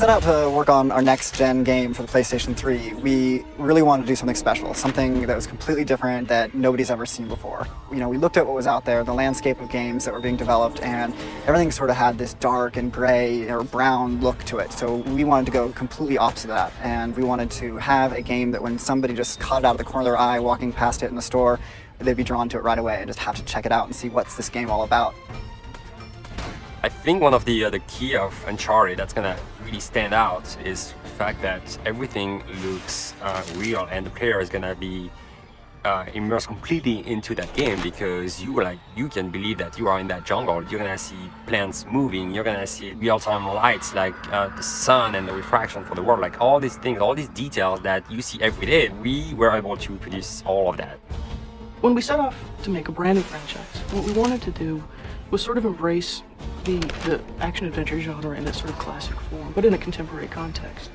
set out to work on our next-gen game for the PlayStation 3, we really wanted to do something special, something that was completely different that nobody's ever seen before. We looked at what was out there, the landscape of games that were being developed, and everything sort of had this dark and gray or brown look to it. So we wanted to go completely opposite of that, and we wanted to have a game that when somebody just caught it out of the corner of their eye walking past it in the store, they'd be drawn to it right away and just have to check it out and see what's this game all about. I think one of the key of Uncharted that's gonna really stand out is the fact that everything looks real, and the player is gonna be immersed completely into that game, because you can believe that you are in that jungle. You're gonna see plants moving, you're gonna see real-time lights like the sun and the refraction for the world, like all these things, all these details that you see every day. We were able to produce all of that. When we set off to make a brand new franchise, what we wanted to do was sort of embrace the action-adventure genre in its sort of classic form, but in a contemporary context.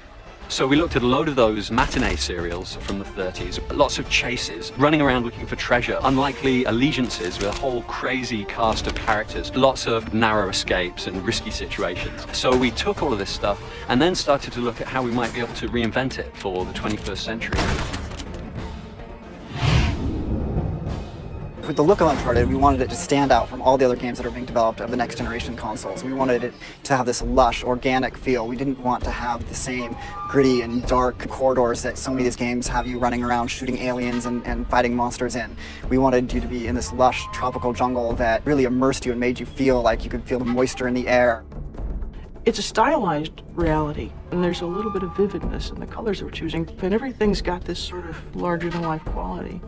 So we looked at a load of those matinee serials from the 30s, lots of chases, running around looking for treasure, unlikely allegiances with a whole crazy cast of characters, lots of narrow escapes and risky situations. So we took all of this stuff and then started to look at how we might be able to reinvent it for the 21st century. With the look of Uncharted, we wanted it to stand out from all the other games that are being developed of the next generation consoles. We wanted it to have this lush, organic feel. We didn't want to have the same gritty and dark corridors that so many of these games have you running around shooting aliens and fighting monsters in. We wanted you to be in this lush, tropical jungle that really immersed you and made you feel like you could feel the moisture in the air. It's a stylized reality, and there's a little bit of vividness in the colors that we're choosing, and everything's got this sort of larger-than-life quality.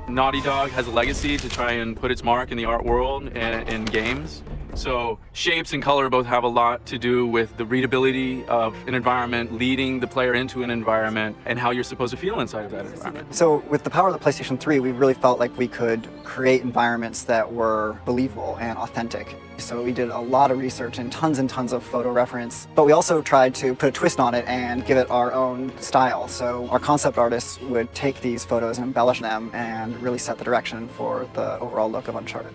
Naughty Dog has a legacy to try and put its mark in the art world and in games. So shapes and color both have a lot to do with the readability of an environment, leading the player into an environment, and how you're supposed to feel inside of that environment. So with the power of the PlayStation 3, we really felt like we could create environments that were believable and authentic. So we did a lot of research and tons of photo reference, but we also tried to put a twist on it and give it our own style. So our concept artists would take these photos and embellish them and really set the direction for the overall look of Uncharted.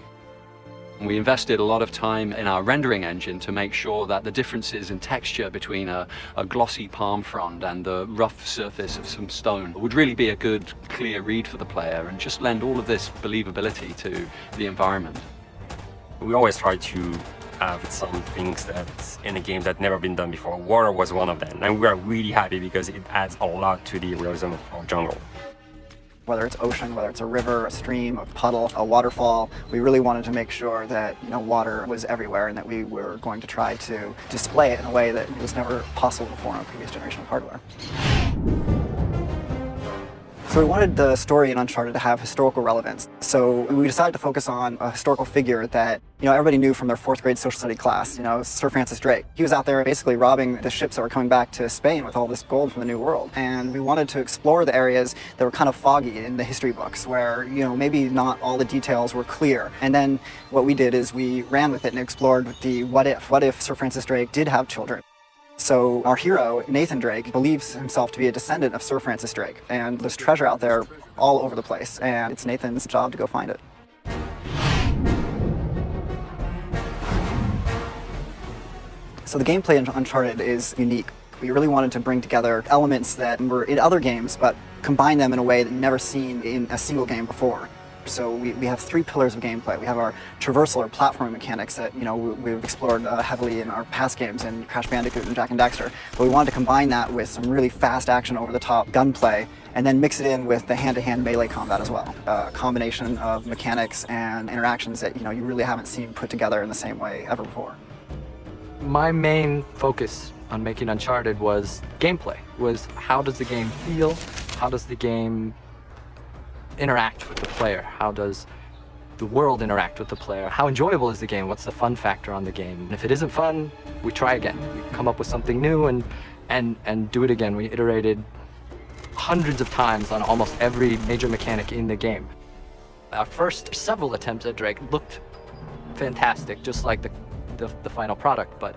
We invested a lot of time in our rendering engine to make sure that the differences in texture between a glossy palm frond and the rough surface of some stone would really be a good, clear read for the player and just lend all of this believability to the environment. We always try to have some things that's in a game that never been done before. Water was one of them, and we are really happy because it adds a lot to the realism of our jungle. Whether it's ocean, whether it's a river, a stream, a puddle, a waterfall, we really wanted to make sure that water was everywhere and that we were going to try to display it in a way that was never possible before on a previous generation of hardware. So we wanted the story in Uncharted to have historical relevance. So we decided to focus on a historical figure that everybody knew from their 4th grade social study class, Sir Francis Drake. He was out there basically robbing the ships that were coming back to Spain with all this gold from the New World. And we wanted to explore the areas that were kind of foggy in the history books where, maybe not all the details were clear. And then what we did is we ran with it and explored the what if. What if Sir Francis Drake did have children? So our hero, Nathan Drake, believes himself to be a descendant of Sir Francis Drake, and there's treasure out there all over the place, and it's Nathan's job to go find it. So the gameplay in Uncharted is unique. We really wanted to bring together elements that were in other games, but combine them in a way that you've never seen in a single game before. So we have 3 pillars of gameplay. We have our traversal or platforming mechanics that we've explored heavily in our past games in Crash Bandicoot and Jak and Daxter. But we wanted to combine that with some really fast action over-the-top gunplay and then mix it in with the hand-to-hand melee combat as well. A combination of mechanics and interactions that you really haven't seen put together in the same way ever before. My main focus on making Uncharted was gameplay, was how does the game feel, how does the game interact with the player, how does the world interact with the player, how enjoyable is the game, what's the fun factor on the game. And if it isn't fun, we try again. We come up with something new and do it again. We iterated hundreds of times on almost every major mechanic in the game. Our first several attempts at Drake looked fantastic, just like the final product, but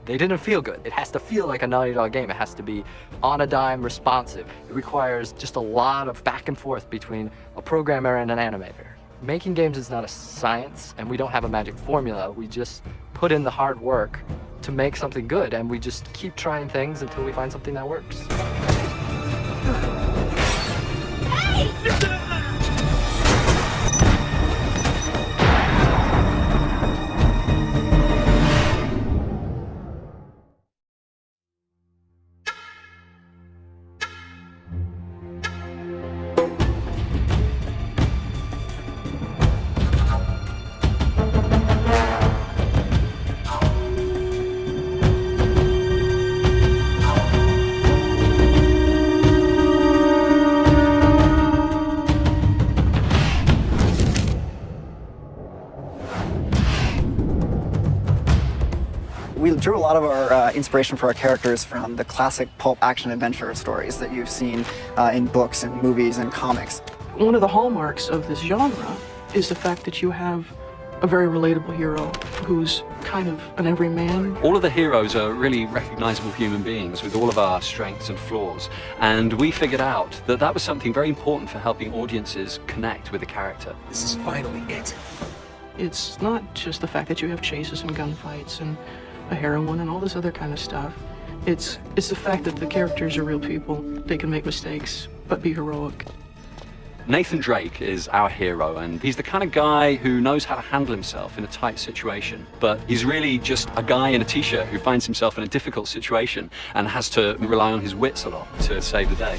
they didn't feel good. It has to feel like a Naughty Dog game. It has to be on a dime, responsive. It requires just a lot of back and forth between a programmer and an animator. Making games is not a science, and we don't have a magic formula. We just put in the hard work to make something good, and we just keep trying things until we find something that works. We drew a lot of our inspiration for our characters from the classic pulp action adventure stories that you've seen in books and movies and comics. One of the hallmarks of this genre is the fact that you have a very relatable hero who's kind of an everyman. All of the heroes are really recognizable human beings with all of our strengths and flaws. And we figured out that that was something very important for helping audiences connect with the character. This is finally it. It's not just the fact that you have chases and gunfights and a heroine and all this other kind of stuff. It's the fact that the characters are real people. They can make mistakes, but be heroic. Nathan Drake is our hero, and he's the kind of guy who knows how to handle himself in a tight situation. But he's really just a guy in a t-shirt who finds himself in a difficult situation and has to rely on his wits a lot to save the day.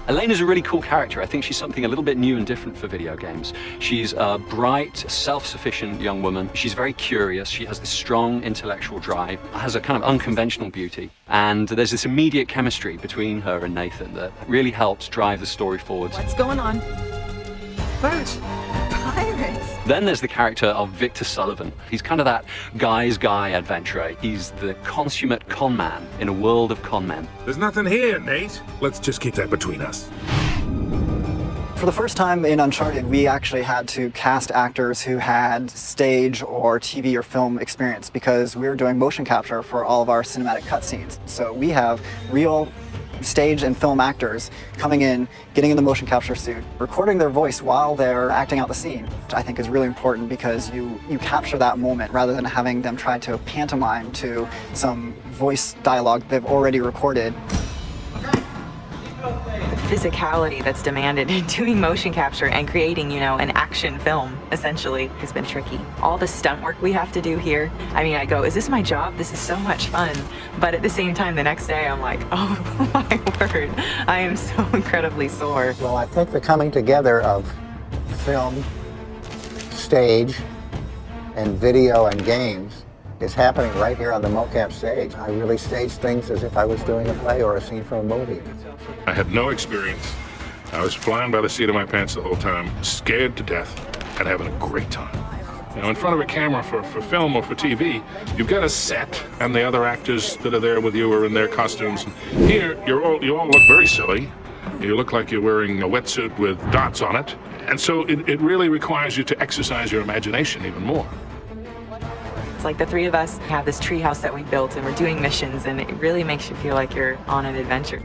Elena's a really cool character. I think she's something a little bit new and different for video games. She's a bright, self-sufficient young woman. She's very curious. She has this strong intellectual drive, has a kind of unconventional beauty. And there's this immediate chemistry between her and Nathan that really helps drive the story forward. What's going on? Pirates. Pirates. Then there's the character of Victor Sullivan. He's kind of that guy's guy adventurer. He's the consummate con man in a world of con men. There's nothing here, Nate. Let's just keep that between us. For the first time in Uncharted, we actually had to cast actors who had stage or TV or film experience because we were doing motion capture for all of our cinematic cutscenes. So we have real stage and film actors coming in, getting in the motion capture suit, recording their voice while they're acting out the scene, which I think is really important because you capture that moment rather than having them try to pantomime to some voice dialogue they've already recorded. The physicality that's demanded in doing motion capture and creating, you know, an action film, essentially, has been tricky. All the stunt work we have to do here, I mean, I go, is this my job? This is so much fun. But at the same time, the next day, I'm like, oh my word, I am so incredibly sore. Well, I think the coming together of film, stage, and video and games is happening right here on the mocap stage. I really stage things as if I was doing a play or a scene from a movie. I had no experience. I was flying by the seat of my pants the whole time, scared to death, and having a great time. You know, in front of a camera for film or for TV, you've got a set, and the other actors that are there with you are in their costumes. Here, you all look very silly. You look like you're wearing a wetsuit with dots on it. And so it really requires you to exercise your imagination even more. It's like the three of us have this treehouse that we built and we're doing missions, and it really makes you feel like you're on an adventure.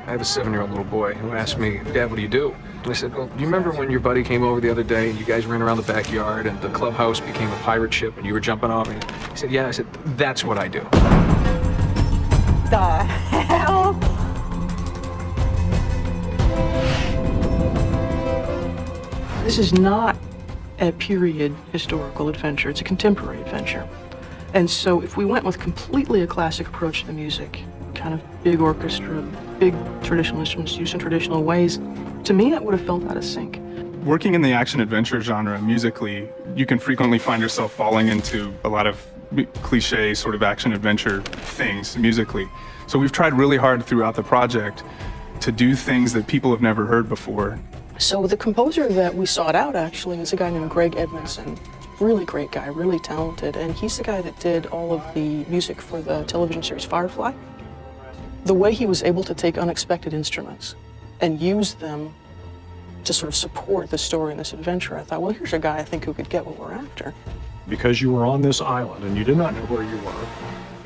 I have a 7-year-old little boy who asked me, Dad, what do you do? And I said, well, do you remember when your buddy came over the other day and you guys ran around the backyard and the clubhouse became a pirate ship and you were jumping off? And he said, yeah. I said, that's what I do. The hell? This is not a period historical adventure, it's a contemporary adventure. And so if we went with completely a classic approach to the music, kind of big orchestra, big traditional instruments used in traditional ways, to me that would have felt out of sync. Working in the action-adventure genre musically, you can frequently find yourself falling into a lot of cliche sort of action-adventure things musically. So we've tried really hard throughout the project to do things that people have never heard before. So the composer that we sought out actually is a guy named Greg Edmondson. Really great guy, really talented, and he's the guy that did all of the music for the television series Firefly. The way he was able to take unexpected instruments and use them to sort of support the story in this adventure, I thought, well, here's a guy I think who could get what we're after. Because you were on this island and you did not know where you were,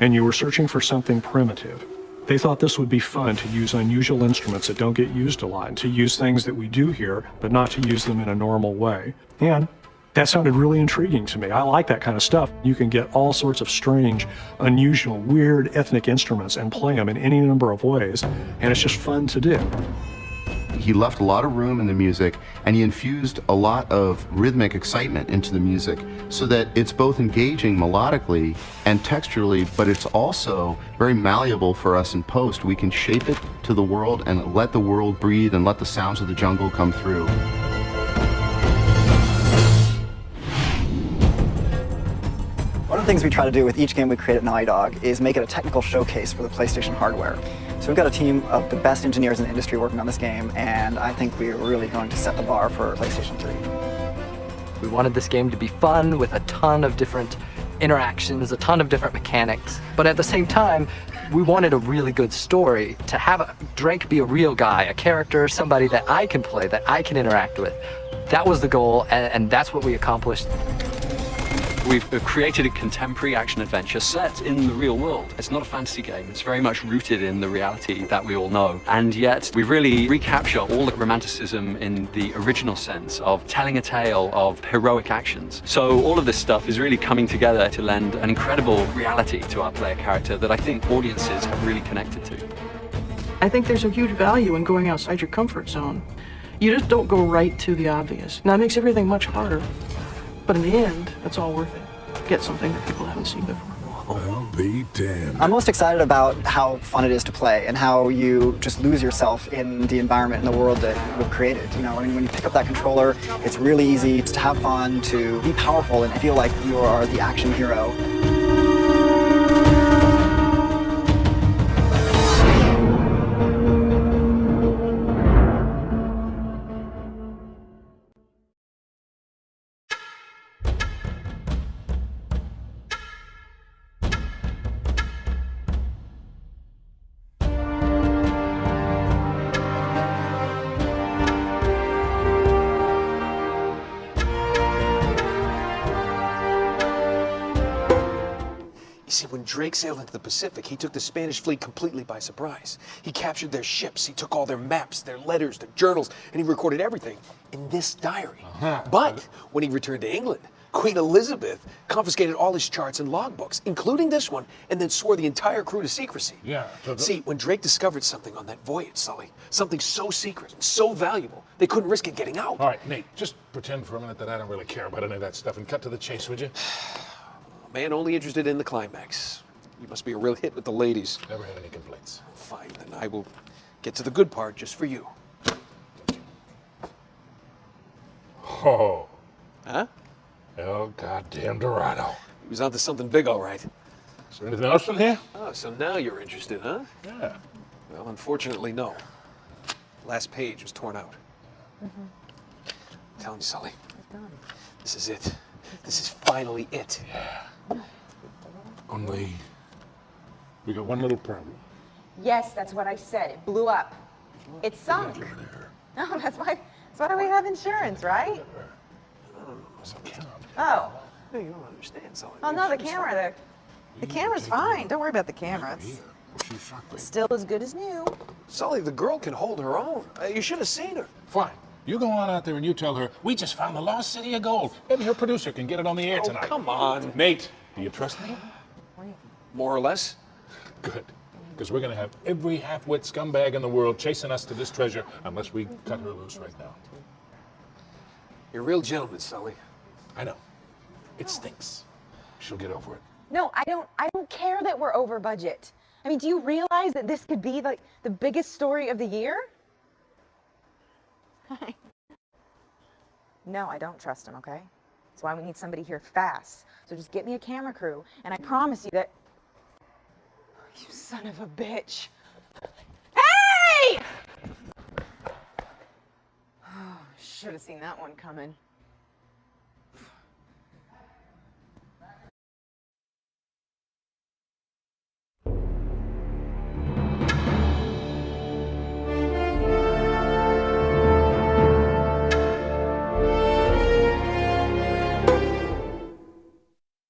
and you were searching for something primitive. They thought this would be fun to use unusual instruments that don't get used a lot, to use things that we do here, but not to use them in a normal way. And That sounded really intriguing to me. I like that kind of stuff. You can get all sorts of strange, unusual, weird ethnic instruments and play them in any number of ways, and it's just fun to do. He left a lot of room in the music, and he infused a lot of rhythmic excitement into the music so that it's both engaging melodically and texturally, but it's also very malleable for us in post. We can shape it to the world and let the world breathe and let the sounds of the jungle come through. One of the things we try to do with each game we create at Naughty Dog is make it a technical showcase for the PlayStation hardware. So we've got a team of the best engineers in the industry working on this game, and I think we're really going to set the bar for PlayStation 3. We wanted this game to be fun with a ton of different interactions, a ton of different mechanics, but at the same time, we wanted a really good story, to have Drake be a real guy, a character, somebody that I can play, that I can interact with. That was the goal, and that's what we accomplished. We've created a contemporary action-adventure set in the real world. It's not a fantasy game. It's very much rooted in the reality that we all know. And yet, we really recapture all the romanticism in the original sense of telling a tale of heroic actions. So all of this stuff is really coming together to lend an incredible reality to our player character that I think audiences have really connected to. I think there's a huge value in going outside your comfort zone. You just don't go right to the obvious. Now, it makes everything much harder. But in the end, it's all worth it. Get something that people haven't seen before. I'll be damned. I'm most excited about how fun it is to play and how you just lose yourself in the environment and the world that we've created. You know, I mean, when you pick up that controller, it's really easy to have fun, to be powerful and feel like you are the action hero. See, when Drake sailed into the Pacific, he took the Spanish fleet completely by surprise. He captured their ships, he took all their maps, their letters, their journals, and he recorded everything in this diary. But when he returned to England, Queen Elizabeth confiscated all his charts and logbooks, including this one, and then swore the entire crew to secrecy. Yeah. See, when Drake discovered something on that voyage, Sully, something so secret and so valuable, they couldn't risk it getting out. All right, Nate, just pretend for a minute that I don't really care about any of that stuff and cut to the chase, would you? Man only interested in the climax. You must be a real hit with the ladies. Never had any complaints. Fine, then I will get to the good part just for you. Oh. Huh? El goddamn Dorado. He was onto something big, all right. Is there anything else in here? Oh, so now you're interested, huh? Yeah. Well, unfortunately, no. Last page was torn out. I'm telling you, Sully. This is it. This is finally it. Yeah. Only we got one little problem. Yes, that's what I said. It blew up. It sunk. No, that's why we have insurance, right? Oh. No, you don't understand, Sully. Oh no, the camera's fine. Don't worry about the camera. It's still as good as new. Sully, the girl can hold her own. You should have seen her. Fine. You go on out there and you tell her, we just found the lost city of gold. Maybe her producer can get it on the air tonight. Come on. Nate, do you trust me? More or less. Good. Because we're going to have every half-wit scumbag in the world chasing us to this treasure unless we cut her loose right now. You're a real gentleman, Sully. I know. It stinks. She'll get over it. No, I don't care that we're over budget. I mean, do you realize that this could be like the biggest story of the year? No, I don't trust him, okay? That's why we need somebody here fast. So just get me a camera crew, and I promise you that... You son of a bitch. Hey! Oh, should have seen that one coming.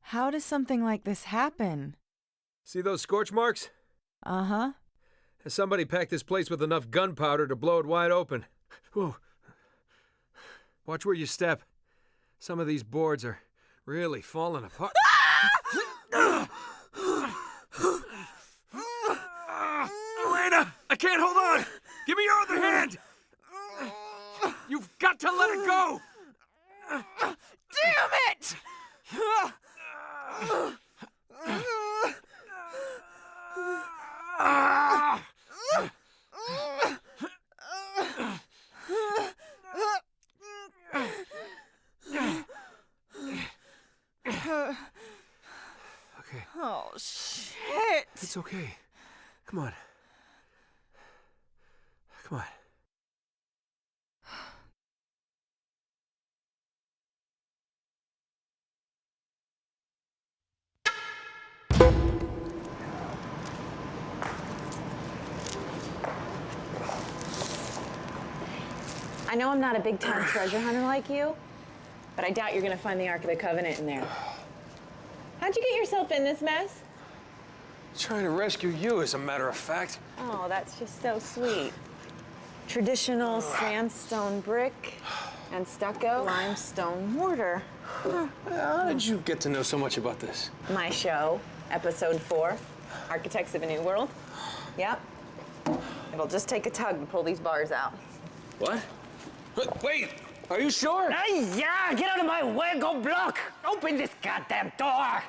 How does something like this happen? See those scorch marks? Uh-huh. Somebody packed this place with enough gunpowder to blow it wide open. Whew. Watch where you step. Some of these boards are really falling apart. Elena, I can't hold on. Give me your other hand. You've got to let it go. Damn it! Okay. Oh, shit. It's okay. Come on. Come on. I know I'm not a big-time treasure hunter like you, but I doubt you're gonna find the Ark of the Covenant in there. How'd you get yourself in this mess? Trying to rescue you, as a matter of fact. Oh, that's just so sweet. Traditional sandstone brick and stucco limestone mortar. How did you get to know so much about this? My show, episode 4, Architects of a New World. Yep. It'll just take a tug to pull these bars out. What? Wait, are you sure? Yeah, get out of my way, go block! Open this goddamn door!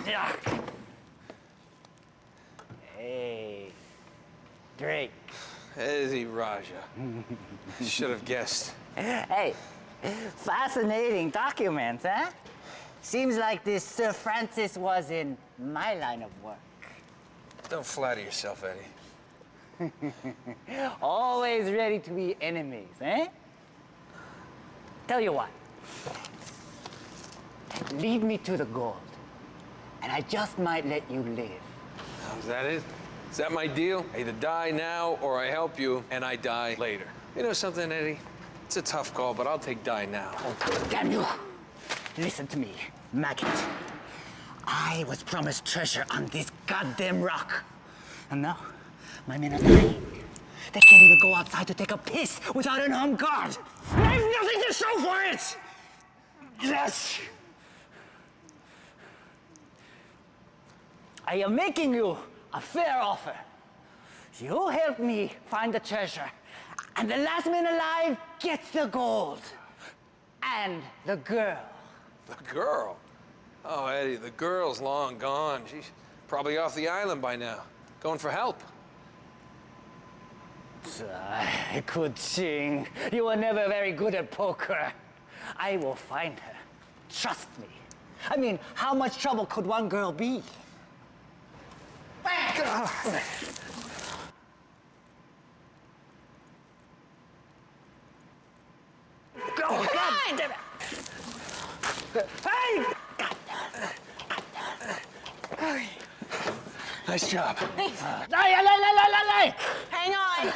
Yeah. Hey, Drake. Eddie Raja. Should have guessed. Hey, fascinating documents, huh? Seems like this Sir Francis was in my line of work. Don't flatter yourself, Eddie. Always ready to be enemies, eh? Tell you what. Lead me to the gold, and I just might let you live. Is that it? Is that my deal? I either die now or I help you and I die later. You know something, Eddie? It's a tough call, but I'll take die now. Oh, damn you! Listen to me, maggot. I was promised treasure on this goddamn rock. And now, my men are dying. They can't even go outside to take a piss without an armed guard. And I have nothing to show for it! Yes! I am making you a fair offer. You help me find the treasure, and the last man alive gets the gold. And the girl. The girl? Oh, Eddie, the girl's long gone. She's probably off the island by now, going for help. I could sing. You were never very good at poker. I will find her. Trust me. I mean, how much trouble could one girl be? Oh, God damn it! Hey! Nice job. Thanks. Hang on.